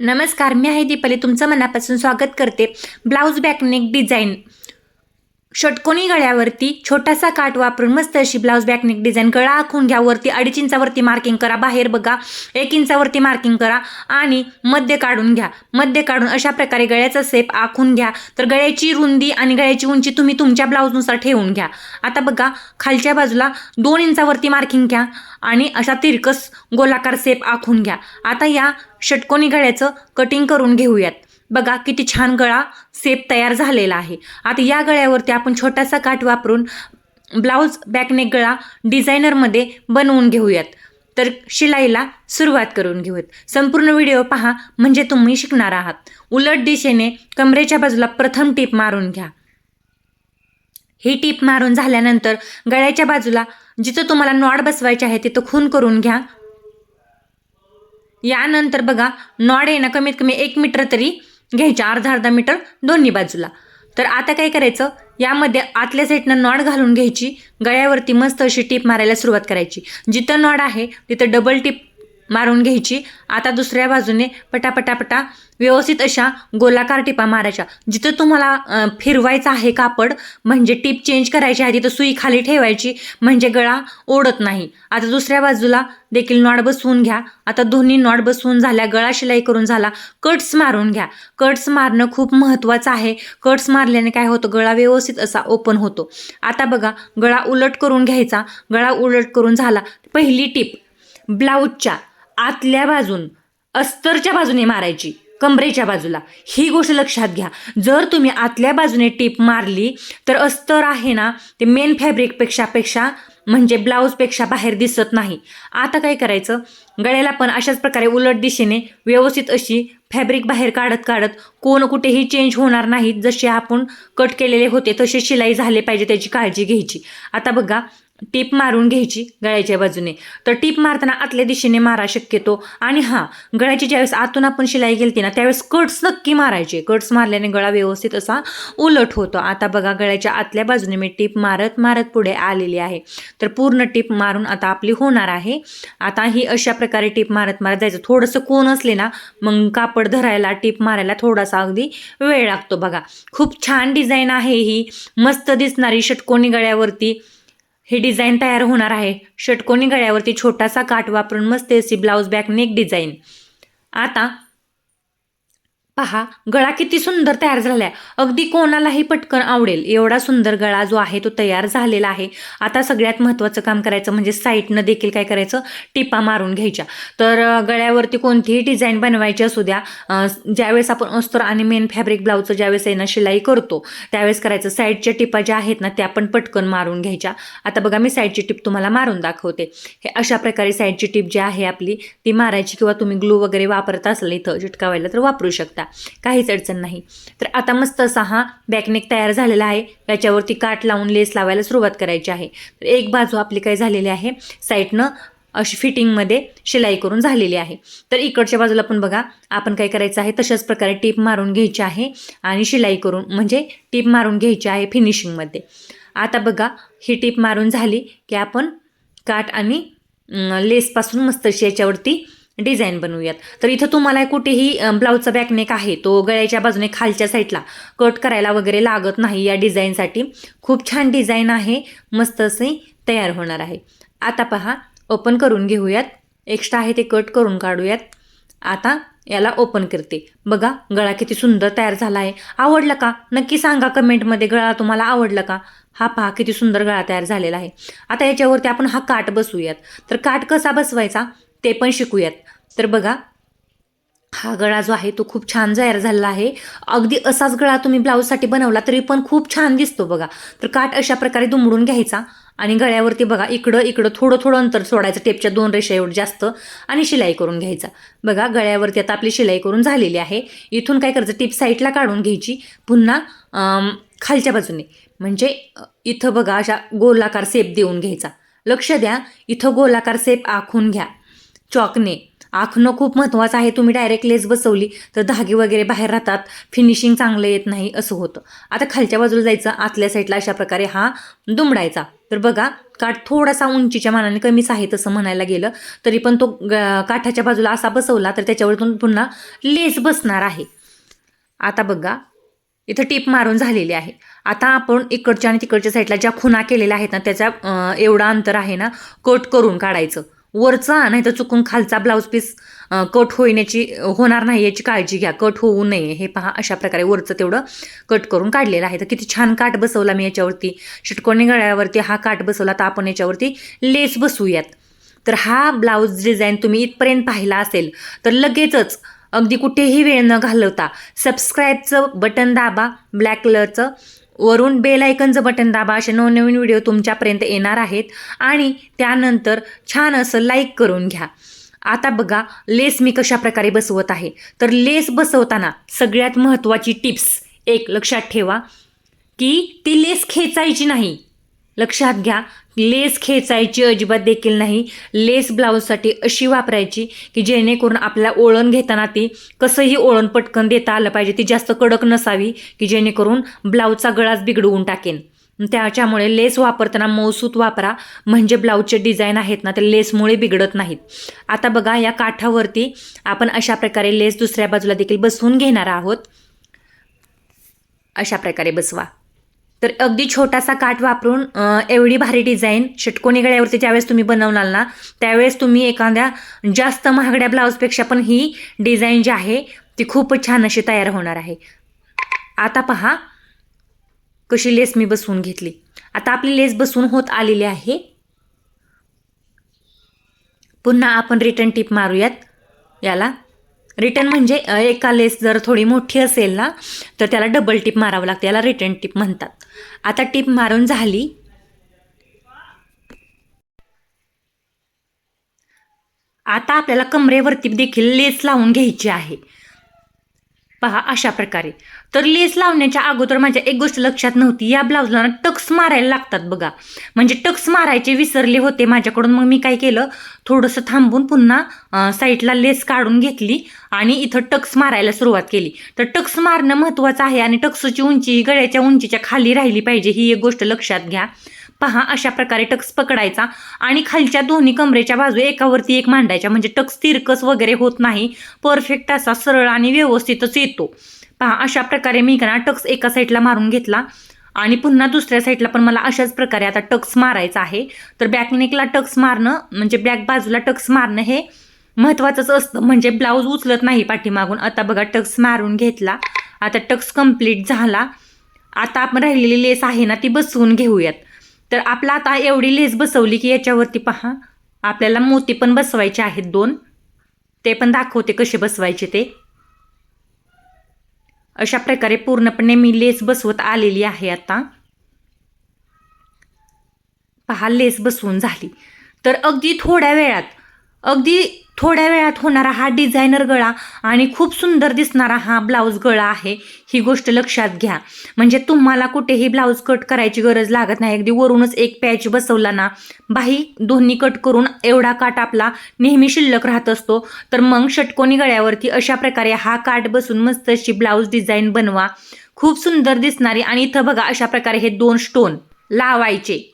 नमस्कार, मी आहे दीपाली. तुमचं मनापासून स्वागत करते. ब्लाऊज बॅकनेक डिझाईन षटकोनी गळ्यावरती छोटासा काठ वापरून मस्त अशी ब्लाऊज बॅकनेक डिझाईन. गळा आखून घ्या. वरती 2.5 इंचावरती मार्किंग करा. बाहेर बघा 1 इंचावरती मार्किंग करा आणि मध्य काढून घ्या. मध्य काढून अशा प्रकारे गळ्याचा शेप आखून घ्या. तर गळ्याची रुंदी आणि गळ्याची उंची तुम्ही तुमच्या ब्लाऊजनुसार ठेवून घ्या. आता बघा खालच्या बाजूला 2 इंचावरती मार्किंग घ्या आणि अशा तिरकस गोलाकार शेप आखून घ्या. आता या षटकोनी गळ्याचं कटिंग करून घेऊयात. बघा किती छान गळा शेप तयार झालेला आहे. आता या गळ्यावरती आपण छोटासा काठ वापरून ब्लाऊज बॅकनेक गळा डिझायनरमध्ये बनवून घेऊयात. तर शिलाईला सुरुवात करून घेऊयात. संपूर्ण व्हिडिओ पहा म्हणजे तुम्ही शिकणार आहात. उलट दिशेने कमरेच्या बाजूला प्रथम टीप मारून घ्या. ही टीप मारून झाल्यानंतर गळ्याच्या बाजूला जिथं तुम्हाला नॉड बसवायचे आहे तिथं खून करून घ्या. यानंतर बघा नॉड आहे ना कमीत कमी 1 मीटर तरी घ्यायच्या, अर्धा मीटर दोन्ही बाजूला. तर आता काय करायचं, यामध्ये आतल्या साईडनं नॉड घालून घ्यायची. गळ्यावरती मस्त अशी टीप मारायला सुरुवात करायची. जिथं नॉड आहे तिथं डबल टीप मारून घ्यायची. आता दुसऱ्या बाजूने पटापटापटा व्यवस्थित अशा गोलाकार टिपा मारायच्या. जिथं तुम्हाला फिरवायचं आहे कापड म्हणजे टीप चेंज करायची आहे तिथं सुई खाली ठेवायची म्हणजे गळा ओढत नाही. आता दुसऱ्या बाजूला देखील नॉड बसवून घ्या. आता दोन्ही नॉड बसवून झाल्या, गळा शिलाई करून झाला, कट्स मारून घ्या. कट्स मारणं खूप महत्त्वाचं आहे. कट्स मारल्याने काय होतं, गळा व्यवस्थित असा ओपन होतो. आता बघा गळा उलट करून घ्यायचा. गळा उलट करून झाला. पहिली टीप ब्लाऊजच्या आतल्या बाजून अस्तरच्या बाजूने मारायची, कमरेच्या बाजूला. ही गोष्ट लक्षात घ्या. जर तुम्ही आतल्या बाजूने टीप मारली तर अस्तर आहे ना ते मेन फॅब्रिकपेक्षा म्हणजे ब्लाऊजपेक्षा बाहेर दिसत नाही. आता काय करायचं, गळ्याला पण अशाच प्रकारे उलट दिशेने व्यवस्थित अशी फॅब्रिक बाहेर काढत काढत कोण कुठेही चेंज होणार नाहीत. जसे आपण कट केलेले होते तसे शिलाई झाले पाहिजे त्याची काळजी घ्यायची. आता बघा टीप मारून घ्यायची गळ्याच्या बाजूने. तर टीप मारताना आतल्या दिशेने मारा शक्यतो. आणि गळ्याची ज्यावेळेस आतून आपण शिलाई गेलती ना त्यावेळेस कट्स नक्की मारायचे. कट्स मारल्याने गळा व्यवस्थित असा उलट होतो. आता बघा गळ्याच्या आतल्या बाजूने मी टीप मारत मारत पुढे आलेली आहे. तर पूर्ण टीप मारून आता आपली होणार आहे. आता ही अशा प्रकारे टीप मारत मारत जायचं. थोडंसं कोण असले ना मग कापड धरायला टीप मारायला थोडासा अगदी वेळ लागतो. बघा खूप छान डिझाईन आहे ही. मस्त दिसणारी षटकोनी गळ्यावरती हे डिझाईन तयार होणार आहे. षटकोनी गळ्यावरती छोटासा काठ वापरून मस्त अशी ब्लाऊज बॅक नेक डिझाईन. आता पहा गळा किती सुंदर तयार झाला आहे. अगदी कोणालाही पटकन आवडेल एवढा सुंदर गळा जो आहे तो तयार झालेला आहे. आता सगळ्यात महत्त्वाचं काम करायचं म्हणजे साईडनं देखील काय करायचं, टिपा मारून घ्यायच्या. तर गळ्यावरती कोणतीही डिझाईन बनवायची असू द्या, ज्यावेळेस आपण अस्तर आणि मेन फॅब्रिक ब्लाऊजचं ज्यावेळेस आहे ना शिलाई करतो त्यावेळेस करायचं, साईडच्या टिपा ज्या आहेत ना त्या आपण पटकन मारून घ्यायच्या. आता बघा मी साईडची टिप तुम्हाला मारून दाखवते. हे अशा प्रकारे साईडची टिप जी आहे आपली ती मारायची, किंवा तुम्ही ग्लू वगैरे वापरत असाल इथं चिटकावायला तर वापरू शकता, काहीच अडचण नाही. तर आता मस्त असा हा बॅकनेक तयार झालेला आहे. याच्यावरती काठ लावून लेस लावायला सुरुवात करायची आहे. तर एक बाजू आपली काय झालेली आहे, साईडनं अशी फिटिंगमध्ये शिलाई करून झालेली आहे. तर इकडच्या बाजूला पण बघा आपण काय करायचं आहे, तशाच प्रकारे टीप मारून घ्यायची आहे आणि शिलाई करून म्हणजे टीप मारून घ्यायची आहे फिनिशिंगमध्ये. आता बघा ही टीप मारून झाली की आपण काठ आणि लेसपासून मस्त अशी याच्यावरती डिझाईन बनवूयात. तर इथं तुम्हाला कुठेही ब्लाऊजचा बॅकनेक आहे तो गळ्याच्या बाजूने खालच्या साईडला कट करायला वगैरे लागत नाही. या डिझाईनसाठी खूप छान डिझाईन आहे, मस्त असे तयार होणार आहे. आता पहा ओपन करून घेऊयात. एक्स्ट्रा आहे ते कट करून काढूयात. आता याला ओपन करते. बघा गळा किती सुंदर तयार झाला आहे. आवडला का नक्की सांगा कमेंटमध्ये, गळा तुम्हाला आवडला का. हा पहा किती सुंदर गळा तयार झालेला आहे. आता याच्यावरती आपण हा काठ बसवूयात. तर काठ कसा बसवायचा ते पण शिकूयात. तर बघा हा गळा जो आहे तो खूप छान तयार झालेला आहे. अगदी असाच गळा तुम्ही ब्लाऊजसाठी बनवला तरी पण खूप छान दिसतो बघा. तर काठ अशा प्रकारे दुमडून घ्यायचा आणि गळ्यावरती बघा इकडं थोडं अंतर सोडायचं, टेपच्या 2 रेषा एवढं जास्त, आणि शिलाई करून घ्यायचा. बघा गळ्यावरती आता आपली शिलाई करून झालेली आहे. इथून काय करायचं, टीप साईडला काढून घ्यायची. पुन्हा खालच्या बाजूने म्हणजे इथं बघा अशा गोलाकार शेप देऊन घ्यायचा. लक्ष द्या इथं गोलाकार शेप आखून घ्या. चॉकने आखणं खूप महत्त्वाचं आहे. तुम्ही डायरेक्ट लेस बसवली तर धागे वगैरे बाहेर राहतात, फिनिशिंग चांगलं येत नाही, असं होतं. आता खालच्या बाजूला जायचं, आतल्या साईडला अशा प्रकारे हा दुमडायचा. तर बघा काठ थोडासा उंचीच्या मानाने कमीच आहे तसं म्हणायला गेलं तरी पण तो काठाच्या बाजूला असा बसवला तर त्याच्यावरतून पुन्हा लेस बसणार आहे. आता बघा इथं टीप मारून झालेली आहे. आता आपण इकडच्या आणि तिकडच्या साईडला ज्या खुणा केलेल्या आहेत ना त्याचा एवढा अंतर आहे ना कट करून काढायचं. वरचा नाही तर चुकून खालचा ब्लाऊज पीस कट होणार नाही याची काळजी घ्या. कट होऊ नये. हे पहा अशा प्रकारे वरचं तेवढं कट करून काढलेलं आहे. तर किती छान काठ बसवला मी याच्यावरती. षटकोनी गळ्यावरती हा काठ बसवला तर आपण याच्यावरती लेस बसवूयात. तर हा ब्लाऊज डिझाईन तुम्ही इथपर्यंत पाहिला असेल तर लगेचच अगदी कुठेही वेळ न घालवता सबस्क्राईबचं बटन दाबा, ब्लॅक कलरचं, वरून बेल आयकनचं बटन दाबा. असे नवनवीन व्हिडिओ तुमच्यापर्यंत येणार आहेत आणि त्यानंतर छान असं लाईक करून घ्या. आता बघा लेस मी कशा प्रकारे बसवत आहे. तर लेस बसवताना सगळ्यात महत्त्वाची टिप्स एक लक्षात ठेवा की ती लेस खेचायची नाही. लक्षात घ्या, लेस खेचायची अजिबात देखील नाही. लेस ब्लाऊजसाठी अशी वापरायची की जेणेकरून आपल्याला ओळण घेताना ती कसंही ओळण पटकन देता आलं पाहिजे. ती जास्त कडक नसावी की जेणेकरून ब्लाऊजचा गळाच बिघडवून टाकेन. त्याच्यामुळे लेस वापरताना मऊसूत वापरा म्हणजे ब्लाऊजचे डिझाईन आहेत ना ते लेसमुळे बिघडत नाहीत. आता बघा या काठावरती आपण अशा प्रकारे लेस दुसऱ्या बाजूला देखील बसवून घेणार आहोत. अशा प्रकारे बसवा. तर अगदी छोटासा काठ वापरून एवढी भारी डिझाईन षटकोनी गळ्यावरती ज्यावेळेस तुम्ही बनवणार ना त्यावेळेस तुम्ही एखाद्या जास्त महागड्या ब्लाऊजपेक्षा पण ही डिझाईन जी आहे ती खूपच छान अशी तयार होणार आहे. आता पहा कशी लेस मी बसवून घेतली. आता आपली लेस बसवून होत आलेली आहे. पुन्हा आपण रिटर्न टिप मारूयात. याला रिटर्न म्हणजे एका लेस जर थोडी मोठी असेल ना तर त्याला डबल टिप मारावं लागते. याला रिटर्न टिप म्हणतात. आता टिप मारून झाली. आता आपल्याला कमरेवरती देखील लेस लावून घ्यायची आहे. पहा अशा प्रकारे. तर लेस लावण्याच्या अगोदर माझ्या एक गोष्ट लक्षात नव्हती. या ब्लाऊजला टक्स मारायला लागतात बघा. म्हणजे टक्स मारायचे विसरले होते माझ्याकडून. मग मी काय केलं थोडंसं थांबून पुन्हा साईडला लेस काढून घेतली आणि इथं टक्स मारायला सुरुवात केली. तर टक्स मारणं महत्त्वाचं आहे आणि टक्सची उंची गळ्याच्या उंचीच्या खाली राहिली पाहिजे ही एक गोष्ट लक्षात घ्या. पहा अशा प्रकारे टक्स पकडायचा आणि खालच्या दोन्ही कमरेच्या बाजू एकावरती एक मांडायच्या म्हणजे टक्स तिरकस वगैरे होत नाही. परफेक्ट असा सरळ आणि व्यवस्थितच येतो. पहा अशा प्रकारे मी टक्स एका साईडला मारून घेतला आणि पुन्हा दुसऱ्या साईडला पण मला अशाच प्रकारे आता टक्स मारायचा आहे. तर बॅकनेकला टक्स मारणं म्हणजे बॅक बाजूला टक्स मारणं हे महत्त्वाचंच असतं म्हणजे ब्लाऊज उचलत नाही पाठीमागून. आता बघा टक्स मारून घेतला. आता टक्स कंप्लीट झाला. आता आपण राहिलेली लेस आहे ना ती बसवून घेऊयात. तर आपला आता एवढी लेस बसवली की याच्यावरती पहा आपल्याला मोती पण बसवायचे आहेत 2. ते पण दाखवते कसे बसवायचे ते. अशा प्रकारे पूर्णपणे मी लेस बसवत आलेली आहे. आता पहा लेस बसवून झाली. तर अगदी थोड्या वेळात होणारा हा डिझायनर गळा आणि खूप सुंदर दिसणारा हा ब्लाऊज गळा आहे. ही गोष्ट लक्षात घ्या. म्हणजे तुम्हाला कुठेही ब्लाऊज कट करायची गरज लागत नाही. अगदी वरूनच एक पॅच बसवला ना बाही दोन्ही कट करून एवढा काठ आपला नेहमी शिल्लक राहत असतो. तर मग षटकोनी गळ्यावरती अशा प्रकारे हा काठ बसून मस्त अशी ब्लाऊज डिझाईन बनवा. खूप सुंदर दिसणारी. आणि इथं बघा अशा प्रकारे हे 2 स्टोन लावायचे.